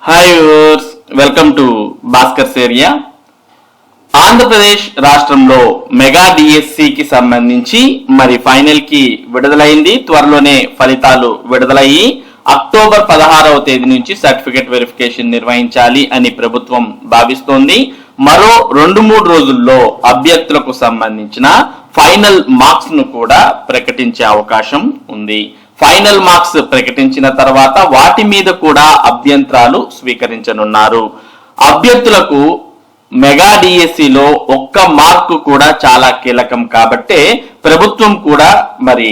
Hi viewers, welcome to Bhaskar's area. Andhra Pradesh రాష్ట్రంలో mega డిఎస్సికి సంబంధించి మరి ఫైనల్ కి విడుదలైంది. త్వరలోనే ఫలితాలు విడుదలయ్యి అక్టోబర్ 16వ తేదీ నుంచి సర్టిఫికెట్ వెరిఫికేషన్ నిర్వహించాలి అని ప్రభుత్వం భావిస్తోంది. మరో 2-3 రోజుల్లో అభ్యర్థులకు సంబంధించిన ఫైనల్ మార్క్స్ ను కూడా ప్రకటించే అవకాశం ఉంది. ఫైనల్ మార్క్స్ ప్రకటించిన తర్వాత వాటి మీద కూడా అభ్యంతరాలు స్వీకరించనున్నారు. అభ్యర్థులకు మెగా డిఎస్సిలో ఒక్క మార్కు కూడా చాలా కీలకం కాబట్టే ప్రభుత్వం కూడా మరి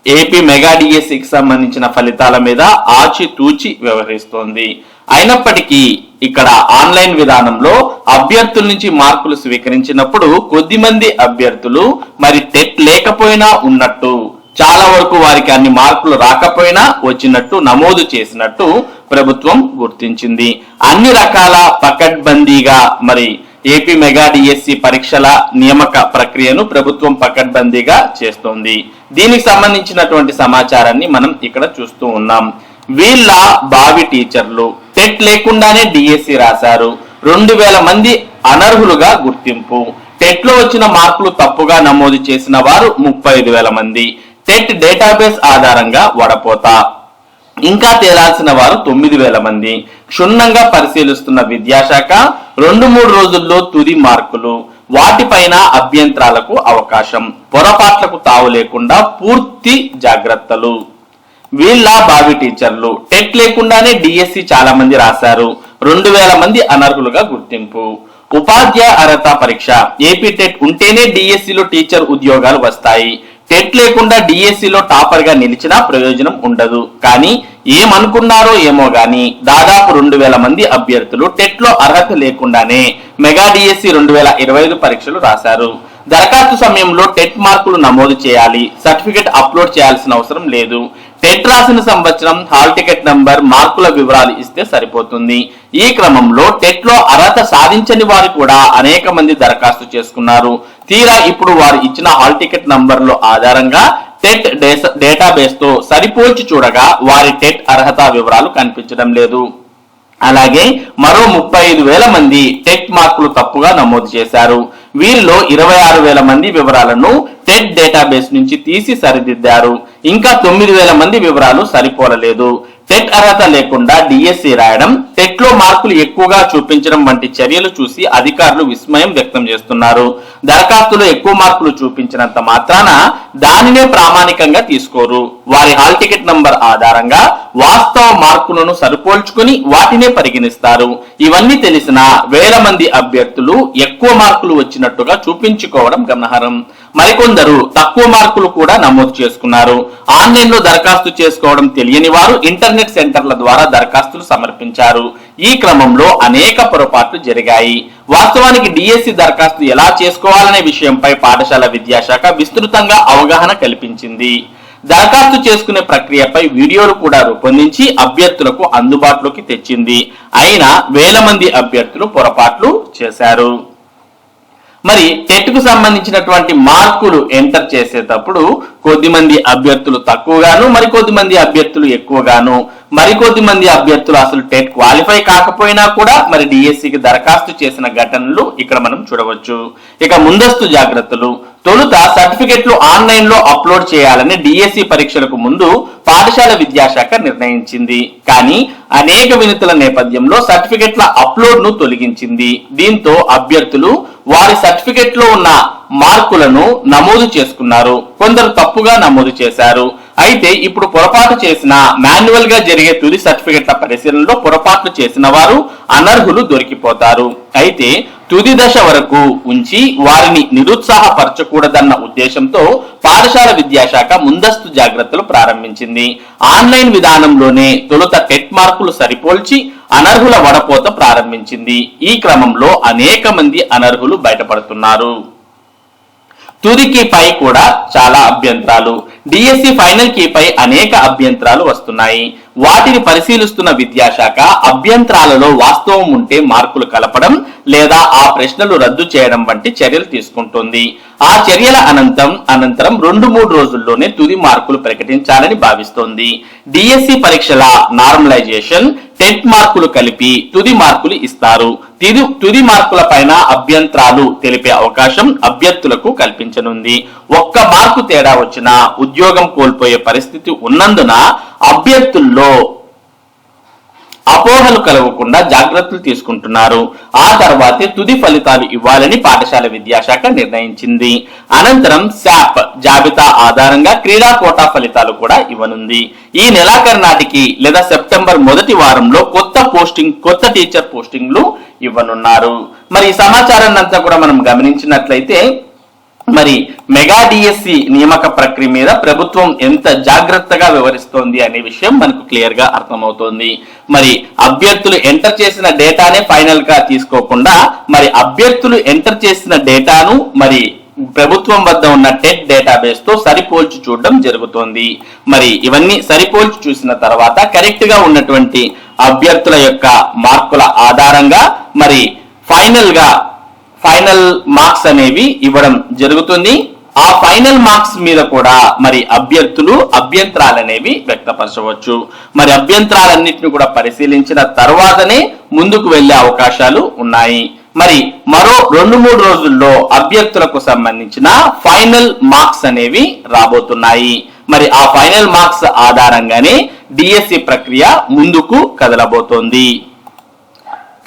ఏపీ మెగా డిఎస్సికి సంబంధించిన ఫలితాల మీద ఆచితూచి వ్యవహరిస్తోంది. అయినప్పటికీ ఇక్కడ ఆన్లైన్ విధానంలో అభ్యర్థుల నుంచి మార్కులు స్వీకరించినప్పుడు కొద్దిమంది అభ్యర్థులు మరి టెట్ లేకపోయినా ఉన్నట్టు, చాలా వరకు వారికి అన్ని మార్కులు రాకపోయినా వచ్చినట్టు నమోదు చేసినట్టు ప్రభుత్వం గుర్తించింది. అన్ని రకాల పకడ్బందీగా మరి ఏపీ మెగా డిఎస్సి పరీక్షల నియామక ప్రక్రియను ప్రభుత్వం పకడ్బందీగా చేస్తోంది. దీనికి సంబంధించినటువంటి సమాచారాన్ని మనం ఇక్కడ చూస్తూ ఉన్నాం. వీళ్ళ భావి టీచర్లు టెట్ లేకుండానే డిఎస్సి రాశారు. 2000 మంది అనర్హులుగా గుర్తింపు. టెట్ లో వచ్చిన మార్కులు తప్పుగా నమోదు చేసిన వారు 35,000 మంది. టెట్ డేటాబేస్ ఆధారంగా వడపోత. ఇంకా తేలాల్సిన వారు 9,000 మంది. క్షుణ్ణంగా పరిశీలిస్తున్న విద్యాశాఖ 2-3 రోజుల్లో తుది మార్కులు, వాటిపైన అభ్యంతరాలకు అవకాశం, పొరపాట్లకు తావు లేకుండా పూర్తి జాగ్రత్తలు. వీళ్ళ భావి టీచర్లు టెట్ లేకుండానే డిఎస్సి చాలా మంది రాశారు. 2,000 మంది అనర్హులుగా గుర్తింపు. ఉపాధ్యాయ అర్హత పరీక్ష ఏపీ టెట్ ఉంటేనే డిఎస్సిలో టీచర్ ఉద్యోగాలు వస్తాయి. టెట్ లేకుండా డిఎస్సిలో టాపర్ గా నిలిచినా ప్రయోజనం ఉండదు. కానీ ఏమనుకున్నారో ఏమో గాని దాదాపు 2,000 మంది అభ్యర్థులు టెట్ లో అర్హత లేకుండానే మెగా డిఎస్సి 2025 పరీక్షలు రాశారు. దరఖాస్తు సమయంలో టెట్ మార్కులు నమోదు చేయాలి. సర్టిఫికెట్ అప్లోడ్ చేయాల్సిన అవసరం లేదు. టెట్ రాసిన సంవత్సరం, హాల్ టికెట్ నంబర్, మార్కుల వివరాలు ఇస్తే సరిపోతుంది. ఈ క్రమంలో టెట్ లో అర్హత సాధించని వారు కూడా అనేక మంది దరఖాస్తు చేసుకున్నారు. తీరా ఇప్పుడు వారు ఇచ్చిన హాల్ టికెట్ నంబర్ల ఆధారంగా టెట్ డేటాబేస్ తో సరిపోల్చి చూడగా వారి టెట్ అర్హత వివరాలు కనిపించడం లేదు. అలాగే మరో 35,000 మంది టెట్ మార్కులు తప్పుగా నమోదు చేశారు. వీరిలో 26,000 మంది వివరాలను టెట్ డేటాబేస్ నుంచి తీసి సరిదిద్దారు. ఇంకా 9,000 మంది వివరాలు సరిపోలలేదు. టెట్ అర్హత లేకుండా డిఎస్సి రాయడం, టెట్ లో మార్కులు ఎక్కువగా చూపించడం వంటి చర్యలు చూసి అధికారులు విస్మయం వ్యక్తం చేస్తున్నారు. దరఖాస్తులో ఎక్కువ మార్కులు చూపించినంత మాత్రాన దానినే ప్రామాణికంగా తీసుకోరు. వారి హాల్ టికెట్ నంబర్ ఆధారంగా వాస్తవ మార్కులను సరిపోల్చుకుని వాటినే పరిగణిస్తారు. ఇవన్నీ తెలిసిన వేల మంది అభ్యర్థులు ఎక్కువ మార్కులు వచ్చినట్టుగా చూపించుకోవడం గమనార్హం. మరికొందరు తక్కువ మార్కులు కూడా నమోదు చేసుకున్నారు. ఆన్లైన్ లో దరఖాస్తు చేసుకోవడం తెలియని వారు ఇంటర్నెట్ సెంటర్ల ద్వారా దరఖాస్తులు సమర్పించారు. ఈ క్రమంలో అనేక పొరపాట్లు జరిగాయి. వాస్తవానికి డిఎస్సి దరఖాస్తు ఎలా చేసుకోవాలనే విషయంపై పాఠశాల విద్యాశాఖ విస్తృతంగా అవగాహన కల్పించింది. దరఖాస్తు చేసుకునే ప్రక్రియపై వీడియోలు కూడా రూపొందించి అభ్యర్థులకు అందుబాటులోకి తెచ్చింది. అయినా వేల మంది అభ్యర్థులు పొరపాట్లు చేశారు. మరి టెట్ కు సంబంధించినటువంటి మార్కులు ఎంటర్ చేసేటప్పుడు కొద్దిమంది అభ్యర్థులు తక్కువగాను, మరికొద్ది మంది అభ్యర్థులు ఎక్కువగాను, మరికొద్ది మంది అభ్యర్థులు అసలు టెట్ క్వాలిఫై కాకపోయినా కూడా మరి డిఎస్సికి దరఖాస్తు చేసిన ఘటనలు ఇక్కడ మనం చూడవచ్చు. ఇక ముందస్తు జాగ్రత్తలు. తొలుత సర్టిఫికెట్లు ఆన్లైన్ లో అప్లోడ్ చేయాలని డిఎస్సి పరీక్షలకు ముందు పాఠశాల విద్యాశాఖ నిర్ణయించింది. కానీ అనేక వినతుల నేపథ్యంలో సర్టిఫికెట్ల అప్లోడ్ ను తొలగించింది. దీంతో అభ్యర్థులు వారి సర్టిఫికెట్ లో ఉన్న మార్కులను నమోదు చేసుకున్నారు. కొందరు తప్పుగా నమోదు చేశారు. అయితే ఇప్పుడు పొరపాటు చేసిన మాన్యువల్ గా జరిగే తుది సర్టిఫికెట్ల పరిశీలనలో పొరపాట్లు చేసిన వారు అనర్హులు దొరికిపోతారు. అయితే తుది దశ వరకు ఉంచి వారిని నిరుత్సాహపరచకూడదన్న ఉద్దేశంతో పాఠశాల విద్యాశాఖ ముందస్తు జాగ్రత్తలు ప్రారంభించింది. ఆన్లైన్ విధానంలోనే తొలుత టెట్ మార్కులు సరిపోల్చి అనర్హుల వడపోత ప్రారంభించింది. ఈ క్రమంలో అనేక మంది అనర్హులు బయటపడుతున్నారు. తుది కీపై కూడా చాలా అభ్యంతరాలు. డిఎస్సి ఫైనల్ కీపై అనేక అభ్యంతరాలు వస్తున్నాయి. వాటిని పరిశీలిస్తున్న విద్యాశాఖ అభ్యంతరాలలో వాస్తవం ఉంటే మార్కులు కలపడం, లేదా ఆ ప్రశ్నలు రద్దు చేయడం వంటి చర్యలు తీసుకుంటుంది. ఆ చర్యల అనంతరం 2-3 రోజుల్లోనే తుది మార్కులు ప్రకటించాలని భావిస్తోంది. డిఎస్సి పరీక్షల నార్మలైజేషన్, టెట్ మార్కులు కలిపి తుది మార్కులు ఇస్తారు. తుది మార్కుల పైన అభ్యంతరాలు తెలిపే అవకాశం అభ్యర్థులకు కల్పించనుంది. 1 మార్కు తేడా వచ్చినా ఉద్యోగం కోల్పోయే పరిస్థితి ఉన్నందున అభ్యర్థుల్లో అపోహలు కలగకుండా జాగ్రత్తలు తీసుకుంటున్నారు. ఆ తర్వాతే తుది ఫలితాలు ఇవ్వాలని పాఠశాల విద్యాశాఖ నిర్ణయించింది. అనంతరం శాప్ జాబితా ఆధారంగా క్రీడా కోటా ఫలితాలు కూడా ఇవ్వనుంది. ఈ నెలాఖరు నాటికి లేదా సెప్టెంబర్ మొదటి వారంలో కొత్త టీచర్ పోస్టింగ్లు ఇవ్వనున్నారు. మరి ఈ సమాచారాన్ని అంతా కూడా మనం గమనించినట్లయితే మరి మెగా డిఎస్సి నియామక ప్రక్రియ మీద ప్రభుత్వం ఎంత జాగ్రత్తగా వ్యవహరిస్తోంది అనే విషయం మనకు క్లియర్ గా అర్థమవుతోంది. మరి అభ్యర్థులు ఎంటర్ చేసిన డేటానే ఫైనల్ గా తీసుకోకుండా మరి అభ్యర్థులు ఎంటర్ చేసిన డేటాను మరి ప్రభుత్వం వద్ద ఉన్న టెట్ డేటాబేస్ తో సరిపోల్చి చూడడం జరుగుతోంది. మరి ఇవన్నీ సరిపోల్చి చూసిన తర్వాత కరెక్ట్ గా ఉన్నటువంటి అభ్యర్థుల యొక్క మార్కుల ఆధారంగా మరి ఫైనల్ మార్క్స్ అనేవి ఇవ్వడం జరుగుతుంది. ఆ ఫైనల్ మార్క్స్ మీద కూడా మరి అభ్యర్థులు అభ్యంతరాలు అనేవి వ్యక్తపరచవచ్చు. మరి అభ్యంతరాలన్నింటినీ కూడా పరిశీలించిన తర్వాతనే ముందుకు వెళ్లే అవకాశాలు ఉన్నాయి. మరి మరో 2-3 రోజుల్లో అభ్యర్థులకు సంబంధించిన ఫైనల్ మార్క్స్ అనేవి రాబోతున్నాయి. మరి ఆ ఫైనల్ మార్క్స్ ఆధారంగానే డిఎస్సి ప్రక్రియ ముందుకు కదలబోతోంది.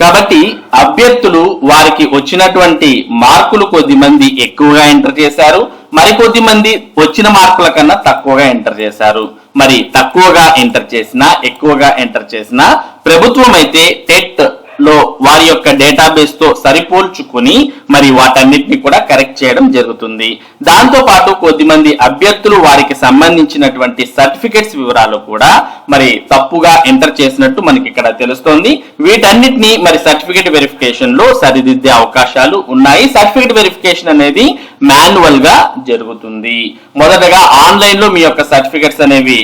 కాబట్టి అభ్యర్థులు వారికి వచ్చినటువంటి మార్కులు కొద్ది మంది ఎక్కువగా ఎంటర్ చేశారు, మరికొద్ది మంది వచ్చిన మార్కుల కన్నా తక్కువగా ఎంటర్ చేశారు. మరి తక్కువగా ఎంటర్ చేసినా ఎక్కువగా ఎంటర్ చేసినా ప్రభుత్వం అయితే టెట్ లో వారి యొక్క డేటాబేస్ తో సరిపోల్చుకుని మరి వాటన్నిటిని కూడా కరెక్ట్ చేయడం జరుగుతుంది. దాంతో పాటు కొద్దిమంది అభ్యర్థులు వారికి సంబంధించినటువంటి సర్టిఫికెట్స్ వివరాలు కూడా మరి తప్పుగా ఎంటర్ చేసినట్టు మనకి ఇక్కడ తెలుస్తోంది. వీటన్నిటిని మరి సర్టిఫికెట్ వెరిఫికేషన్ లో సరిదిద్దే అవకాశాలు ఉన్నాయి. సర్టిఫికెట్ వెరిఫికేషన్ అనేది మాన్యువల్ గా జరుగుతుంది. మొదటగా ఆన్లైన్ లో మీ యొక్క సర్టిఫికెట్స్ అనేవి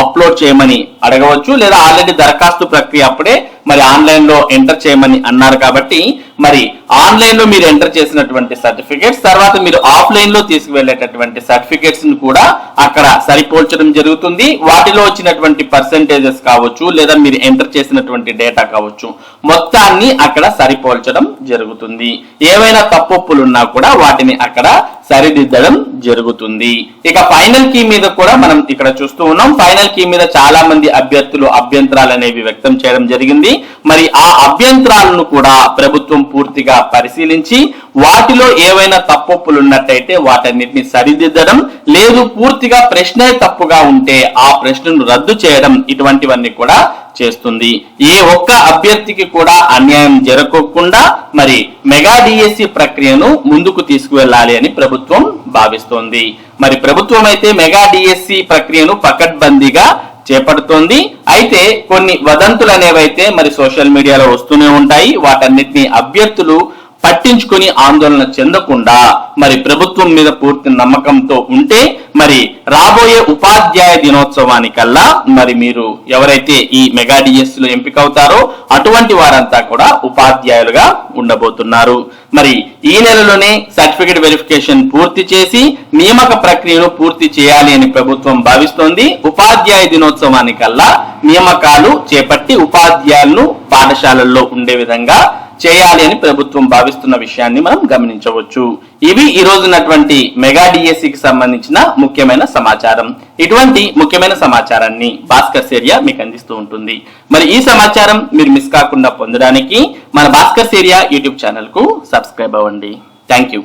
అప్లోడ్ చేయమని అడగవచ్చు, లేదా ఆల్రెడీ దరఖాస్తు ప్రక్రియ అప్పుడే మరి ఆన్లైన్ లో ఎంటర్ చేయమని అన్నారు. కాబట్టి మరి ఆన్లైన్ లో మీరు ఎంటర్ చేసినటువంటి సర్టిఫికేట్స్ తర్వాత మీరు ఆఫ్లైన్ లో తీసుకువెళ్ళేటటువంటి సర్టిఫికేట్స్ ని కూడా అక్కడ సరిపోల్చడం జరుగుతుంది. వాటిలో వచ్చినటువంటి పర్సెంటేజెస్ కావచ్చు, లేదా మీరు ఎంటర్ చేసినటువంటి డేటా కావచ్చు, మొత్తాన్ని అక్కడ సరిపోల్చడం జరుగుతుంది. ఏవైనా తప్పొప్పులు ఉన్నా కూడా వాటిని అక్కడ సరిదిద్దడం జరుగుతుంది. ఇక ఫైనల్ కీ మీద కూడా మనం ఇక్కడ చూస్తూ ఉన్నాం. ఫైనల్ కీ మీద చాలా మంది అభ్యర్థులు అభ్యంతరాలు అనేవి వ్యక్తం చేయడం జరిగింది. మరి ఆ అభ్యంతరాలను కూడా ప్రభుత్వం పూర్తిగా పరిశీలించి వాటిలో ఏవైనా తప్పొప్పులు ఉన్నట్టయితే వాటన్నిటిని సరిదిద్దడం, లేదు పూర్తిగా ప్రశ్నే తప్పుగా ఉంటే ఆ ప్రశ్నను రద్దు చేయడం, ఇటువంటివన్నీ కూడా చేస్తుంది. ఏ ఒక్క అభ్యర్థికి కూడా అన్యాయం జరగకుండా మరి మెగా డిఎస్సి ప్రక్రియను ముందుకు తీసుకువెళ్ళాలి అని ప్రభుత్వం భావిస్తోంది. మరి ప్రభుత్వం అయితే మెగా డిఎస్సి ప్రక్రియను పకడ్బందీగా చేపడుతోంది. అయితే కొన్ని వదంతులు అనేవైతే మరి సోషల్ మీడియాలో వస్తూనే ఉంటాయి. వాటన్నిటిని అభ్యర్థులు పట్టించుకొని ఆందోళన చెందకుండా మరి ప్రభుత్వం మీద పూర్తి నమ్మకంతో ఉంటే మరి రాబోయే ఉపాధ్యాయ దినోత్సవానికల్లా మరి మీరు ఎవరైతే ఈ మెగా డిఎస్సి లో ఎంపిక అవుతారో అటువంటి వారంతా కూడా ఉపాధ్యాయులుగా ఉండబోతున్నారు. మరి ఈ నెలలోనే సర్టిఫికెట్ వెరిఫికేషన్ పూర్తి చేసి నియామక ప్రక్రియను పూర్తి చేయాలి అని ప్రభుత్వం భావిస్తోంది. ఉపాధ్యాయ దినోత్సవానికల్లా నియామకాలు చేపట్టి ఉపాధ్యాయులను పాఠశాలల్లో ఉండే విధంగా చేయాలి అని ప్రభుత్వం భావిస్తున్న విషయాన్ని మనం గమనించవచ్చు. ఇవి ఈ రోజున్నటువంటి మెగా డిఎస్సికి సంబంధించిన ముఖ్యమైన సమాచారం. ఇటువంటి ముఖ్యమైన సమాచారాన్ని భాస్కర్ ఏరియా మీకు అందిస్తూ ఉంటుంది. మరి ఈ సమాచారం మీరు మిస్ కాకుండా పొందడానికి మన భాస్కర్ ఏరియా యూట్యూబ్ ఛానల్ కు సబ్స్క్రైబ్ అవ్వండి. Thank you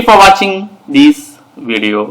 for watching this video.